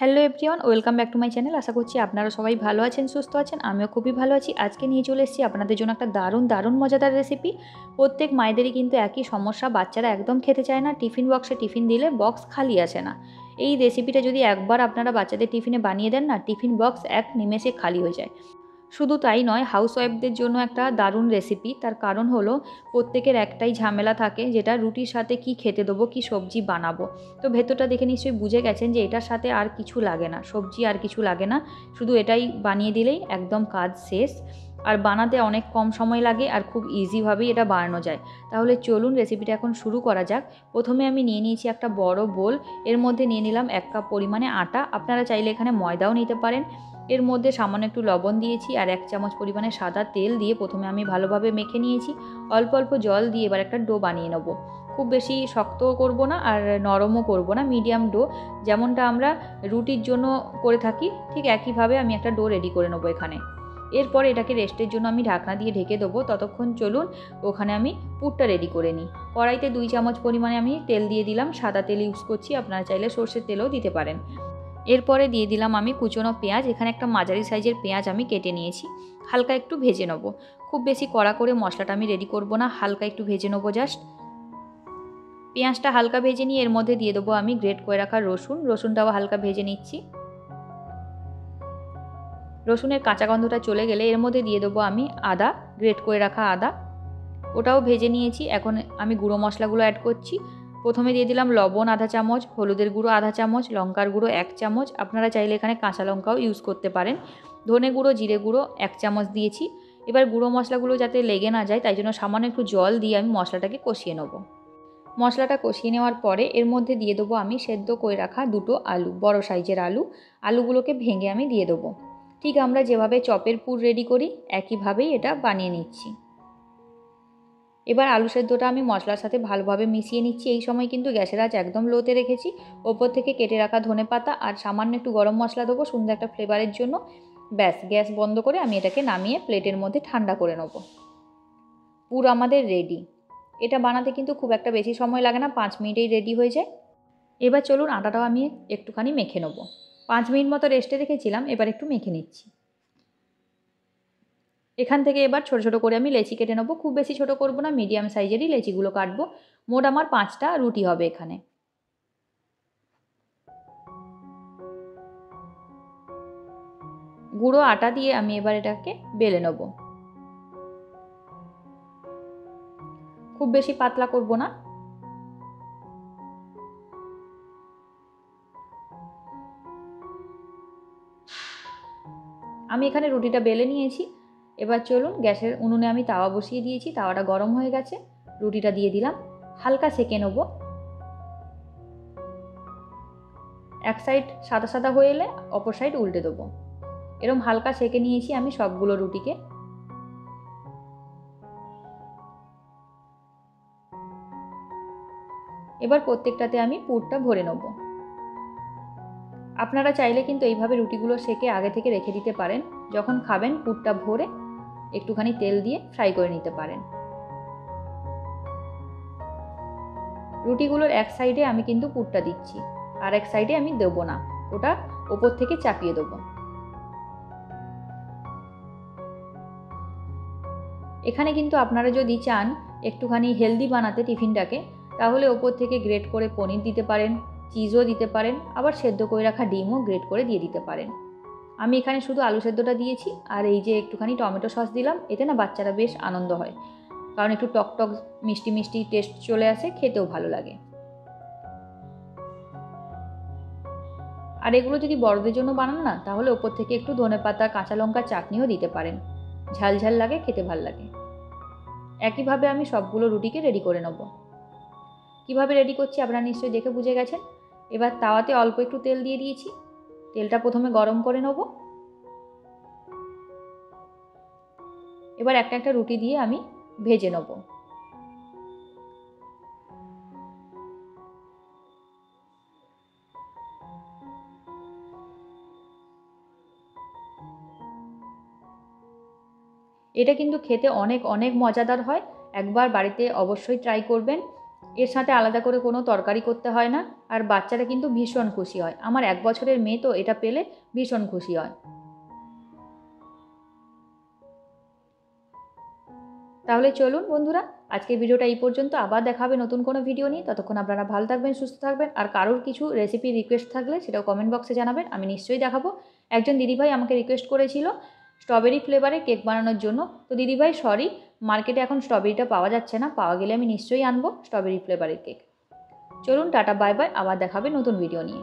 Hello everyone, welcome back to my channel. আশা করছি আপনারা সবাই ভালো আছেন, সুস্থ আছেন। আমিও খুবই ভালো আছি। আজকে নিয়ে চলে এসেছি আপনাদের জন্য একটা দারুণ মজাদার রেসিপি। প্রত্যেক মায়েদেরই কিন্তু একই সমস্যা, বাচ্চারা একদম খেতে চায় না। টিফিন বক্সে টিফিন দিলে বক্স খালি আসে না। এই রেসিপিটা যদি একবার আপনারা বাচ্চাদের টিফিনে বানিয়ে দেন না, টিফিন বক্স এক নিমেষে খালি হয়ে যায়। শুধু তাই নয়, হাউসওয়াইফদের জন্য একটা দারুণ রেসিপি। তার কারণ হলো প্রত্যেকের একটাই ঝামেলা থাকে, যেটা রুটির সাথে কি খেতে দেবো, কি সবজি বানাবো। তো ভেতরটা দেখে নিশ্চয়ই বুঝে গেছেন যে এটার সাথে আর কিছু লাগে না, সবজি আর কিছু লাগে না, শুধু এটাই বানিয়ে দিলেই একদম কাজ শেষ। আর বানাতে অনেক কম সময় লাগে আর খুব ইজিভাবেই এটা বানানো যায়। তাহলে চলুন রেসিপিটা এখন শুরু করা যাক। প্রথমে আমি নিয়ে নিয়েছি একটা বড় বোল। এর মধ্যে নিয়ে নিলাম 1 কাপ পরিমাণে আটা। আপনারা চাইলে এখানে ময়দাও নিতে পারেন। এর মধ্যে সামান্য একটু লবণ দিয়েছি আর 1 চামচ পরিমাণে সাদা তেল দিয়ে প্রথমে আমি ভালোভাবে মেখে নিয়েছি। অল্প অল্প জল দিয়ে এবার একটা ডো বানিয়ে নেব। খুব বেশি শক্তও করব না আর নরমও করব না, মিডিয়াম ডো, যেমনটা আমরা রুটির জন্য করে থাকি ঠিক একইভাবে আমি একটা ডো রেডি করে নেবো এখানে। এরপর এটাকে রেস্টের জন্য আমি ঢাকনা দিয়ে ঢেকে দেবো। ততক্ষণ চলুন ওখানে আমি পুরটা রেডি করে নিই। কড়াইতে 2 চামচ পরিমাণে আমি তেল দিয়ে দিলাম। সাদা তেল ইউজ করছি, আপনারা চাইলে সর্ষের তেলও দিতে পারেন। এরপরে দিয়ে দিলাম আমি কুচনো পেঁয়াজ। এখানে একটা মাঝারি সাইজের পেঁয়াজ আমি কেটে নিয়েছি। হালকা একটু ভেজে নেবো। খুব বেশি কড়া করে মশলাটা আমি রেডি করব না, হালকা একটু ভেজে নেবো জাস্ট। পেঁয়াজটা হালকা ভেজে নিয়ে এর মধ্যে দিয়ে দেবো আমি গ্রেট করে রাখা রসুনটাও হালকা ভেজে নিচ্ছি। রসুনের কাঁচা গন্ধটা চলে গেলে এর মধ্যে দিয়ে দেবো আমি আদা, গ্রেট করে রাখা আদা, ওটাও ভেজে নিয়েছি। এখন আমি গুঁড়ো মশলাগুলো অ্যাড করছি। প্রথমে দিয়ে দিলাম লবণ আধা চামচ, হলুদের গুঁড়ো আধা চামচ, লঙ্কার গুঁড়ো 1 চামচ, আপনারা চাইলে এখানে কাঁচা লঙ্কাও ইউজ করতে পারেন। ধনে গুঁড়ো, জিরে গুঁড়ো 1 চামচ দিয়েছি। এবার গুঁড়ো মশলাগুলো যাতে লেগে না যায় তাই জন্য সামান্য একটু জল দিয়ে আমি মশলাটাকে কষিয়ে নেব। মশলাটা কষিয়ে নেওয়ার পরে এর মধ্যে দিয়ে দেবো আমি সেদ্ধ করে রাখা 2টো আলু, বড় সাইজের আলু। আলুগুলোকে ভেঙে আমি দিয়ে দেবো। ঠিক আমরা যেভাবে চপের পুর রেডি করি একইভাবেই এটা বানিয়ে নিচ্ছি। এবার আলু সেদ্ধটা আমি মশলার সাথে ভালোভাবে মিশিয়ে নিচ্ছি। এই সময় কিন্তু গ্যাসের আঁচ একদম লোতে রেখেছি। ওপর থেকে কেটে রাখা ধনেপাতা আর সামান্য একটু গরম মশলা দেবো সুন্দর একটা ফ্লেভারের জন্য। ব্যাস, গ্যাস বন্ধ করে আমি এটাকে নামিয়ে প্লেটের মধ্যে ঠান্ডা করে নেব। পুর আমাদের রেডি। এটা বানাতে কিন্তু খুব একটা বেশি সময় লাগে না, 5 মিনিটেই রেডি হয়ে যায়। এবার চলুন আটাটাও আমি একটুখানি মেখে নেব। 5 মিনিট মতো রেস্টে রেখেছিলাম, এবার একটু মেখে নিচ্ছি। এখান থেকে এবার ছোটো ছোটো করে আমি লেচি কেটে নেবো। খুব বেশি ছোটো করব না, মিডিয়াম সাইজেরই লেচিগুলো কাটবো। মোট আমার 5টা রুটি হবে এখানে। গুঁড়ো আটা দিয়ে আমি এবার এটাকে বেলে নেব। খুব বেশি পাতলা করব না। আমি এখানে রুটিটা বেলে নিয়েছি। এবার চলুন গ্যাসের উনুনে আমি তাওয়া বসিয়ে দিয়েছি। তাওয়াটা গরম হয়ে গেছে। রুটিটা দিয়ে দিলাম, হালকা সেঁকে নেব। এক সাইড সাদা সাদা হয়ে এলে অপর সাইড উল্টে দেবো। এরকম হালকা সেঁকে নিয়েছি আমি সবগুলো রুটিকে। এবার প্রত্যেকটাতে আমি পুরটা ভরে নেব। আপনারা চাইলে কিন্তু এইভাবে রুটিগুলো সেঁকে আগে থেকে রেখে দিতে পারেন। যখন খাবেন পুরটা ভরে একটুখানি তেল দিয়ে ফ্রাই করে নিতে পারেন। রুটিগুলোর এক সাইডে আমি কিন্তু পুরটা দিচ্ছি, আর এক সাইডে আমি দেবো না, ওটা ওপর থেকে চাপিয়ে দেবো। এখানে কিন্তু আপনারা যদি চান একটুখানি হেলদি বানাতে টিফিনটাকে, তাহলে ওপর থেকে গ্রেট করে পনির দিতে পারেন, চিজও দিতে পারেন, আবার সেদ্ধ করে রাখা ডিমও গ্রেট করে দিয়ে দিতে পারেন। আমি এখানে শুধু আলু সেদ্ধটা দিয়েছি আর এই যে একটুখানি টমেটো সস দিলাম। এতে না বাচ্চারা বেশ আনন্দ হয়, কারণ একটু টক টক মিষ্টি মিষ্টি টেস্ট চলে আসে, খেতেও ভালো লাগে। আর এগুলো যদি বড়দের জন্য বানান না, তাহলে ওপর থেকে একটু ধনেপাতা, কাঁচা লঙ্কা চাটনিও দিতে পারেন। ঝাল ঝাল লাগে, খেতে ভাল লাগে। একইভাবে আমি সবগুলো রুটিকে রেডি করে নেব। কীভাবে রেডি করছি আপনারা নিশ্চয়ই দেখে বুঝে গেছেন। এবার তাওয়াতে অল্প একটু তেল দিয়ে দিয়েছি। তেলটা প্রথমে গরম করে নেব। এবার একটা একটা রুটি দিয়ে আমি ভেজে নেব। এটা কিন্তু খেতে অনেক অনেক মজাদার হয়। একবার বাড়িতে অবশ্যই ট্রাই করবেন। এর সাথে আলাদা করে কোনো তরকারি করতে হয় না। আর বাচ্চারা কিন্তু ভীষণ খুশি হয়। আমার 1 বছরের মেয়ে তো এটা পেলে ভীষণ খুশি হয়। তাহলে চলুন বন্ধুরা, আজকের ভিডিওটা এই পর্যন্ত। আবার দেখা হবে নতুন কোনো ভিডিও নিয়ে। ততক্ষণ আপনারা ভালো থাকবেন, সুস্থ থাকবেন। আর কারোর কিছু রেসিপি রিকোয়েস্ট থাকলে সেটাও কমেন্ট বক্সে জানাবেন, আমি নিশ্চয়ই দেখাবো। একজন দিদিভাই আমাকে রিকোয়েস্ট করেছিল স্ট্রবেরি ফ্লেভারে কেক বানানোর জন্য। তো দিদিভাই সরি, মার্কেটে এখন স্ট্রবেরিটা পাওয়া যাচ্ছে না, পাওয়া গেলে আমি নিশ্চয়ই আনবো স্ট্রবেরি ফ্লেভারের কেক। চলুন টাটা বাই বাই, আবার দেখা হবে নতুন ভিডিও নিয়ে।